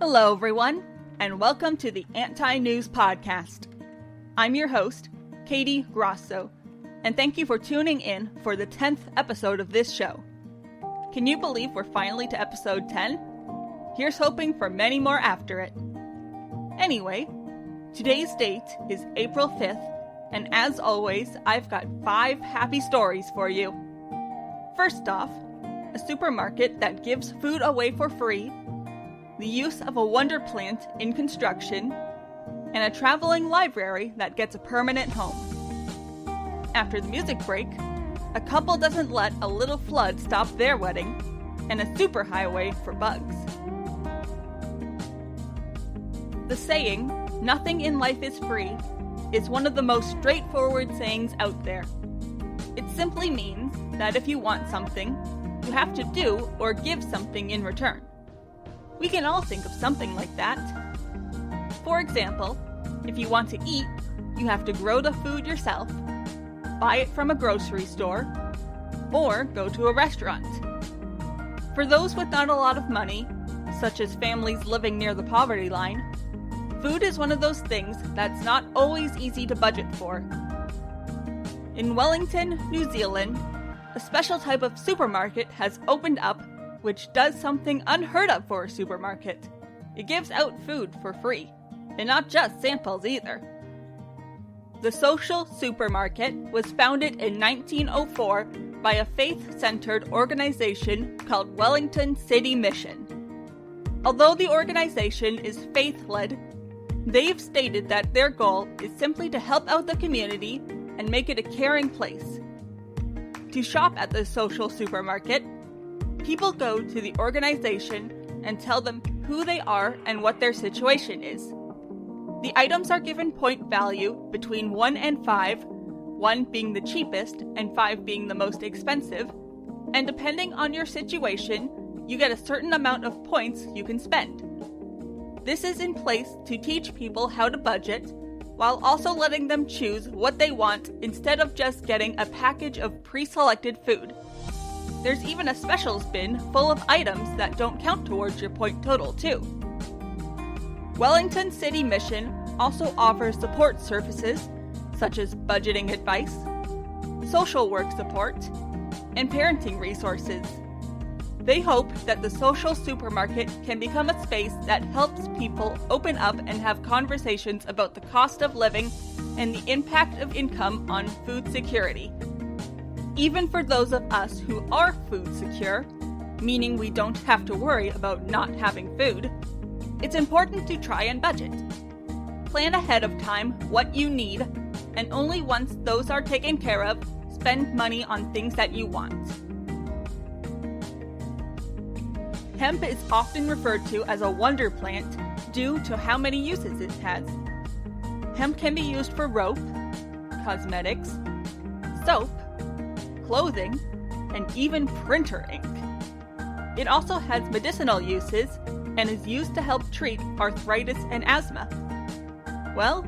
Hello, everyone, and welcome to the Anti-News Podcast. I'm your host, Katie Grosso, and thank you for tuning in for the 10th episode of this show. Can you believe we're finally to episode 10? Here's hoping for many more after it. Anyway, today's date is April 5th, and as always, I've got 5 happy stories for you. First off, a supermarket that gives food away for free, the use of a wonder plant in construction, and a traveling library that gets a permanent home. After the music break, a couple doesn't let a little flood stop their wedding, and a superhighway for bugs. The saying, "Nothing in life is free," is one of the most straightforward sayings out there. It simply means that if you want something, you have to do or give something in return. We can all think of something like that. For example, if you want to eat, you have to grow the food yourself, buy it from a grocery store, or go to a restaurant. For those with not a lot of money, such as families living near the poverty line, food is one of those things that's not always easy to budget for. In Wellington, New Zealand, a special type of supermarket has opened up which does something unheard of for a supermarket. It gives out food for free, and not just samples either. The social supermarket was founded in 1904 by a faith-centered organization called Wellington City Mission. Although the organization is faith-led, they've stated that their goal is simply to help out the community and make it a caring place. To shop at the social supermarket, people go to the organization and tell them who they are and what their situation is. The items are given point value between 1 and 5, 1 being the cheapest and 5 being the most expensive, and depending on your situation, you get a certain amount of points you can spend. This is in place to teach people how to budget, while also letting them choose what they want instead of just getting a package of pre-selected food. There's even a specials bin full of items that don't count towards your point total, too. Wellington City Mission also offers support services such as budgeting advice, social work support, and parenting resources. They hope that the social supermarket can become a space that helps people open up and have conversations about the cost of living and the impact of income on food security. Even for those of us who are food secure, meaning we don't have to worry about not having food, it's important to try and budget. Plan ahead of time what you need, and only once those are taken care of, spend money on things that you want. Hemp is often referred to as a wonder plant due to how many uses it has. Hemp can be used for rope, cosmetics, soap, clothing, and even printer ink. It also has medicinal uses and is used to help treat arthritis and asthma. Well,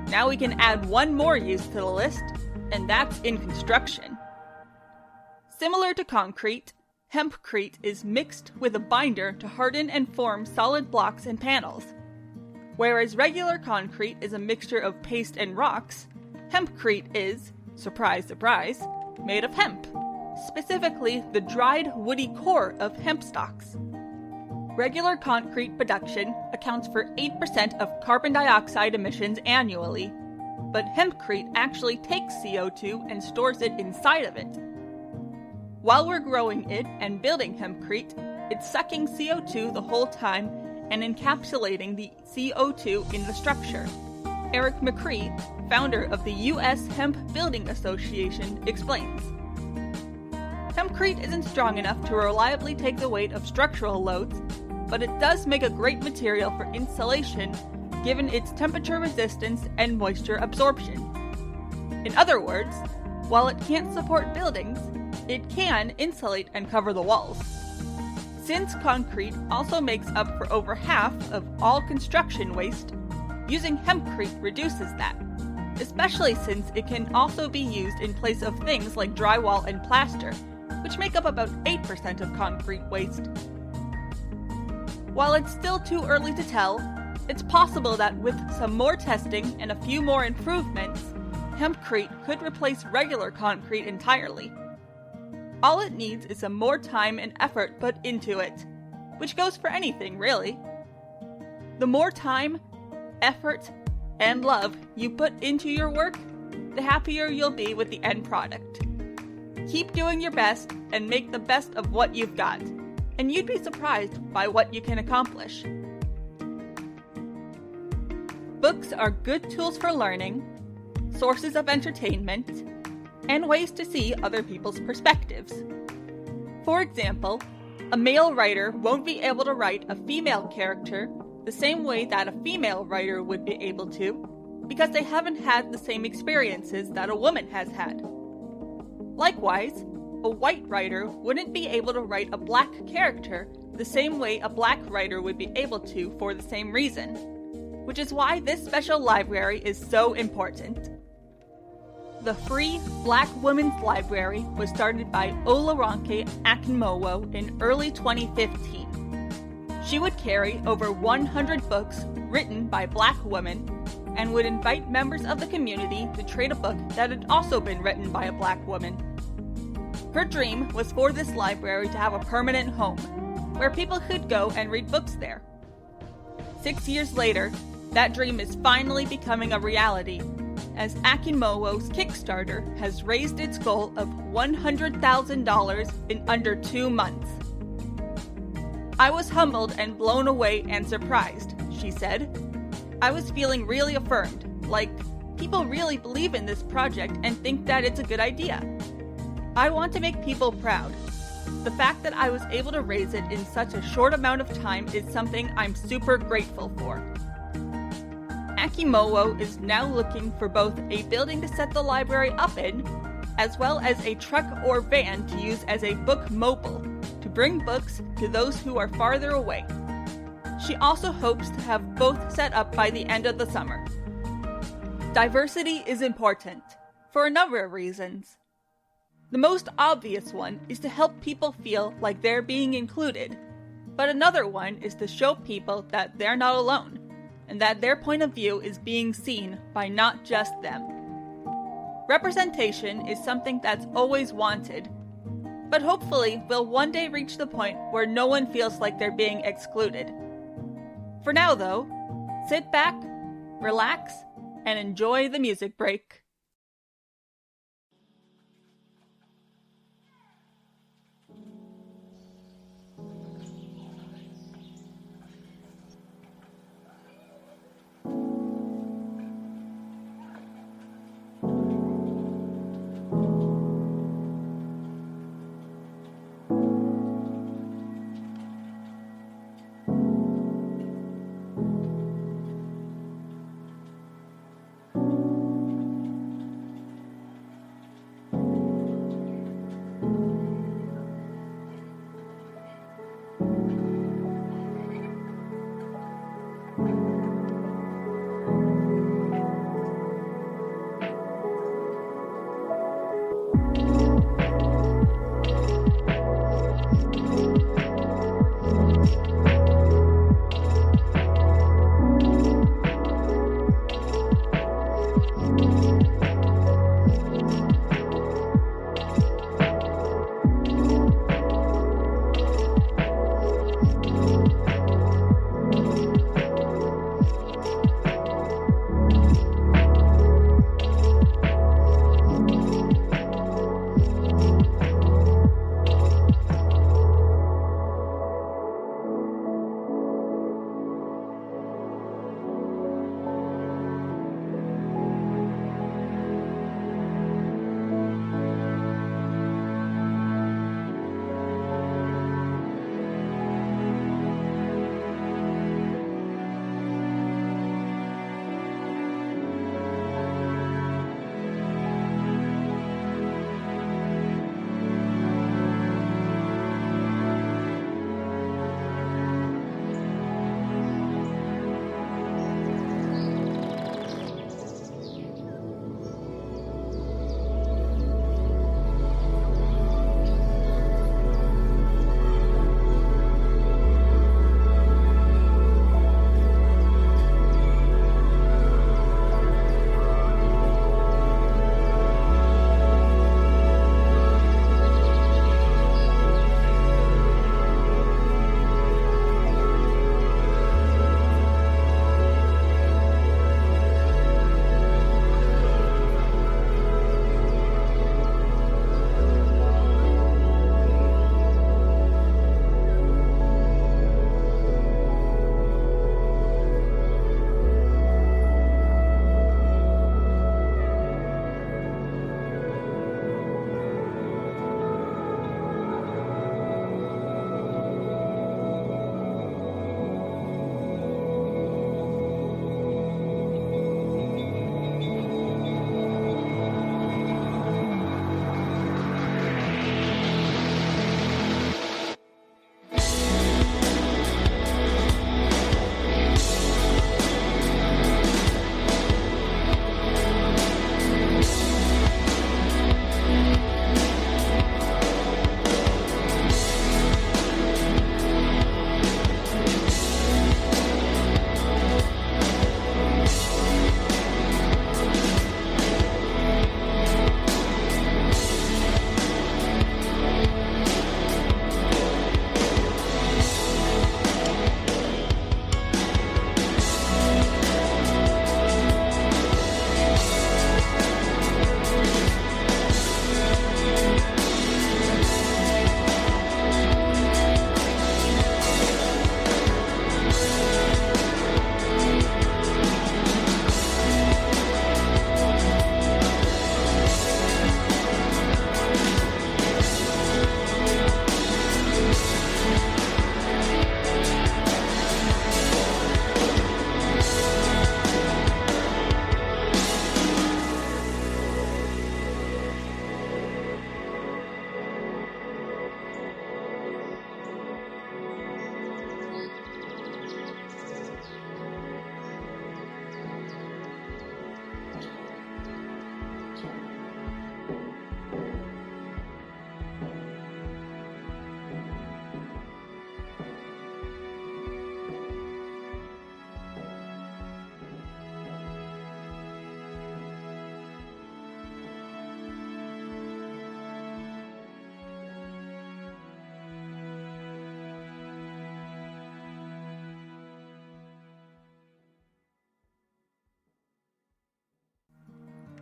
now we can add one more use to the list, and that's in construction. Similar to concrete, hempcrete is mixed with a binder to harden and form solid blocks and panels. Whereas regular concrete is a mixture of paste and rocks, hempcrete is, surprise surprise, made of hemp, specifically the dried woody core of hemp stalks. Regular concrete production accounts for 8% of carbon dioxide emissions annually, but hempcrete actually takes CO2 and stores it inside of it. While we're growing it and building hempcrete, it's sucking CO2 the whole time and encapsulating the CO2 in the structure. Eric McCree, founder of the U.S. Hemp Building Association, explains. Hempcrete isn't strong enough to reliably take the weight of structural loads, but it does make a great material for insulation given its temperature resistance and moisture absorption. In other words, while it can't support buildings, it can insulate and cover the walls. Since concrete also makes up for over half of all construction waste, using hempcrete reduces that, especially since it can also be used in place of things like drywall and plaster, which make up about 8% of concrete waste. While it's still too early to tell, it's possible that with some more testing and a few more improvements, hempcrete could replace regular concrete entirely. All it needs is some more time and effort put into it, which goes for anything, really. The more time, effort, and love you put into your work, the happier you'll be with the end product. Keep doing your best and make the best of what you've got, and you'd be surprised by what you can accomplish. Books are good tools for learning, sources of entertainment, and ways to see other people's perspectives. For example, a male writer won't be able to write a female character the same way that a female writer would be able to, because they haven't had the same experiences that a woman has had. Likewise, a white writer wouldn't be able to write a black character the same way a black writer would be able to for the same reason, which is why this special library is so important. The free Black Women's Library was started by Olaronke Akinmowo in early 2015. She would carry over 100 books written by Black women and would invite members of the community to trade a book that had also been written by a Black woman. Her dream was for this library to have a permanent home, where people could go and read books there. 6 years later, that dream is finally becoming a reality, as Akinmowo's Kickstarter has raised its goal of $100,000 in under 2 months. "I was humbled and blown away and surprised," she said. "I was feeling really affirmed, like people really believe in this project and think that it's a good idea. I want to make people proud. The fact that I was able to raise it in such a short amount of time is something I'm super grateful for." Akinmowo is now looking for both a building to set the library up in, as well as a truck or van to use as a book mobile to bring books to those who are farther away. She also hopes to have both set up by the end of the summer. Diversity is important, for a number of reasons. The most obvious one is to help people feel like they're being included, but another one is to show people that they're not alone, and that their point of view is being seen by not just them. Representation is something that's always wanted, but hopefully we'll one day reach the point where no one feels like they're being excluded. For now, though, sit back, relax, and enjoy the music break.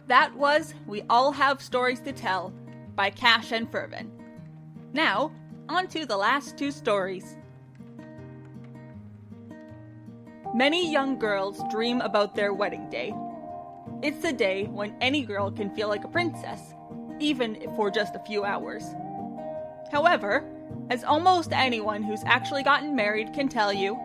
That was We All Have Stories to Tell by Cash and Ferven. Now, on to the last two stories. Many young girls dream about their wedding day. It's the day when any girl can feel like a princess, even for just a few hours. However, as almost anyone who's actually gotten married can tell you,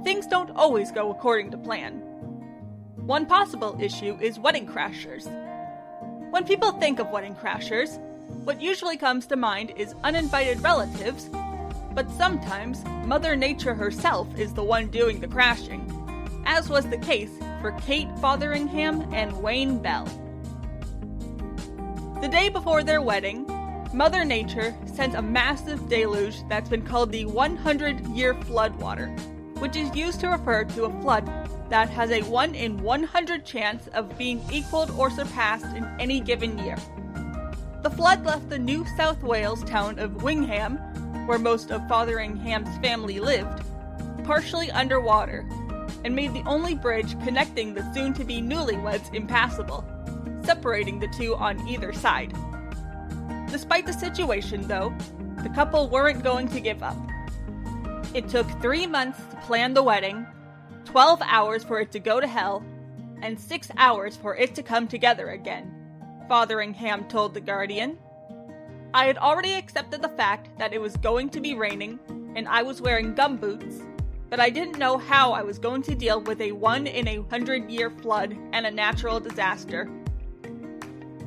things don't always go according to plan. One possible issue is wedding crashers. When people think of wedding crashers, what usually comes to mind is uninvited relatives, but sometimes Mother Nature herself is the one doing the crashing, as was the case for Kate Fotheringham and Wayne Bell. The day before their wedding, Mother Nature sent a massive deluge that's been called the 100-year floodwater, which is used to refer to a flood that has a 1 in 100 chance of being equaled or surpassed in any given year. The flood left the New South Wales town of Wingham, where most of Fotheringham's family lived, partially underwater, and made the only bridge connecting the soon-to-be newlyweds impassable, separating the two on either side. Despite the situation, though, the couple weren't going to give up. It took 3 months to plan the wedding, 12 hours for it to go to hell, and 6 hours for it to come together again, Fotheringham told The Guardian. I had already accepted the fact that it was going to be raining, and I was wearing gumboots, but I didn't know how I was going to deal with a 1 in a 100-year flood and a natural disaster.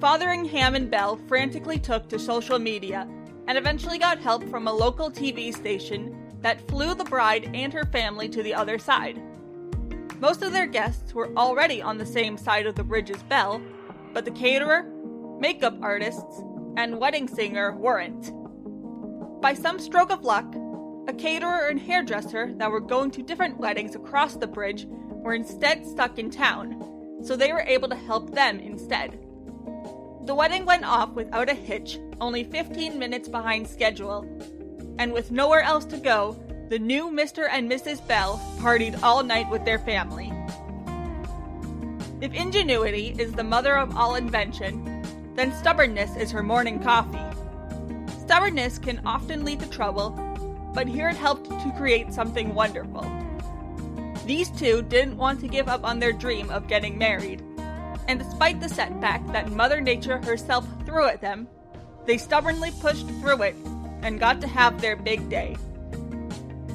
Fotheringham and Bell frantically took to social media and eventually got help from a local TV station that flew the bride and her family to the other side. Most of their guests were already on the same side of the bridge as Bell, but the caterer, makeup artists, and wedding singer weren't. By some stroke of luck, a caterer and hairdresser that were going to different weddings across the bridge were instead stuck in town, so they were able to help them instead. The wedding went off without a hitch, only 15 minutes behind schedule, and with nowhere else to go, the new Mr. and Mrs. Bell partied all night with their family. If ingenuity is the mother of all invention, then stubbornness is her morning coffee. Stubbornness can often lead to trouble, but here it helped to create something wonderful. These two didn't want to give up on their dream of getting married, and despite the setback that Mother Nature herself threw at them, they stubbornly pushed through it and got to have their big day.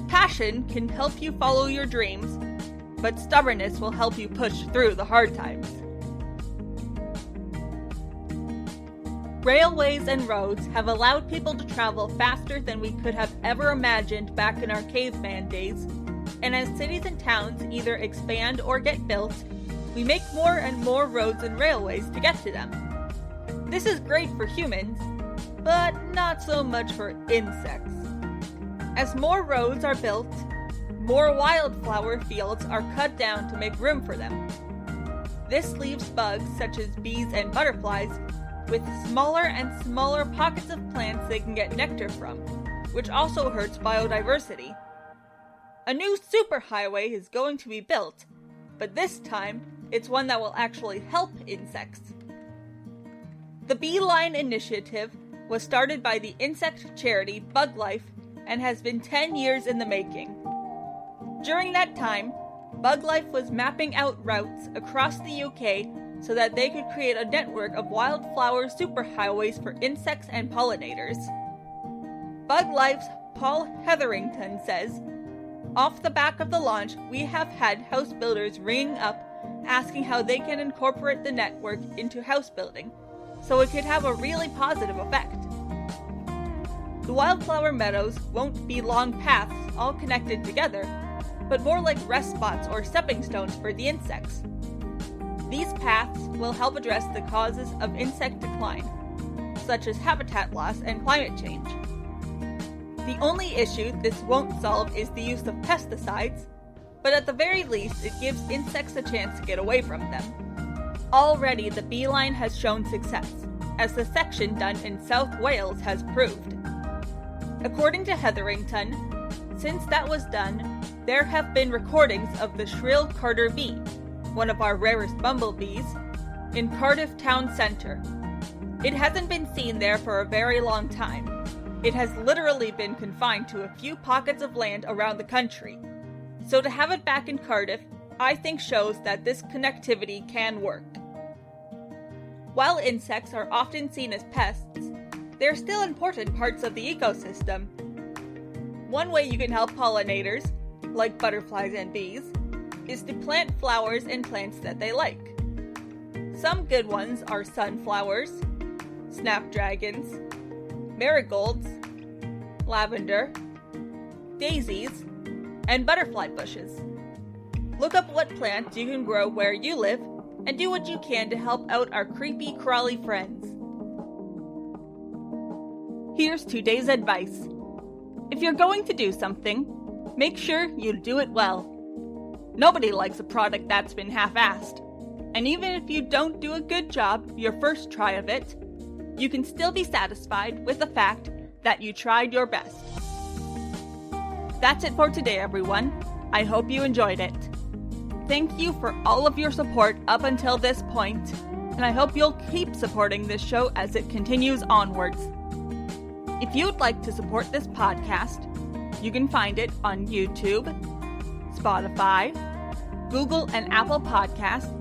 Passion can help you follow your dreams, but stubbornness will help you push through the hard times. Railways and roads have allowed people to travel faster than we could have ever imagined back in our caveman days, and as cities and towns either expand or get built, we make more and more roads and railways to get to them. This is great for humans, but not so much for insects. As more roads are built, more wildflower fields are cut down to make room for them. This leaves bugs such as bees and butterflies with smaller and smaller pockets of plants they can get nectar from, which also hurts biodiversity. A new superhighway is going to be built, but this time, it's one that will actually help insects. The Beeline initiative was started by the insect charity Bug Life and has been 10 years in the making. During that time, Bug Life was mapping out routes across the UK so that they could create a network of wildflower superhighways for insects and pollinators. Bug Life's Paul Hetherington says, "Off the back of the launch, we have had house builders ringing up asking how they can incorporate the network into house building, so it could have a really positive effect. The wildflower meadows won't be long paths all connected together, but more like rest spots or stepping stones for the insects. These paths will help address the causes of insect decline, such as habitat loss and climate change. The only issue this won't solve is the use of pesticides, but at the very least it gives insects a chance to get away from them. Already the Beeline has shown success, as the section done in South Wales has proved. According to Hetherington, since that was done, there have been recordings of the shrill Carter bee, one of our rarest bumblebees, in Cardiff town centre. It hasn't been seen there for a very long time. It has literally been confined to a few pockets of land around the country. So to have it back in Cardiff, I think shows that this connectivity can work. While insects are often seen as pests, they're still important parts of the ecosystem. One way you can help pollinators, like butterflies and bees, is to plant flowers and plants that they like. Some good ones are sunflowers, snapdragons, marigolds, lavender, daisies, and butterfly bushes. Look up what plants you can grow where you live and do what you can to help out our creepy, crawly friends. Here's today's advice. If you're going to do something, make sure you do it well. Nobody likes a product that's been half-assed. And even if you don't do a good job your first try of it, you can still be satisfied with the fact that you tried your best. That's it for today, everyone. I hope you enjoyed it. Thank you for all of your support up until this point, and I hope you'll keep supporting this show as it continues onwards. If you'd like to support this podcast, you can find it on YouTube, Spotify, Google and Apple Podcasts,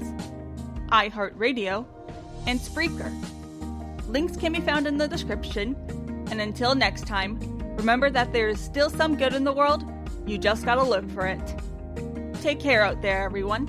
iHeartRadio, and Spreaker. Links can be found in the description, and until next time, remember that there is still some good in the world, you just gotta look for it. Take care out there, everyone.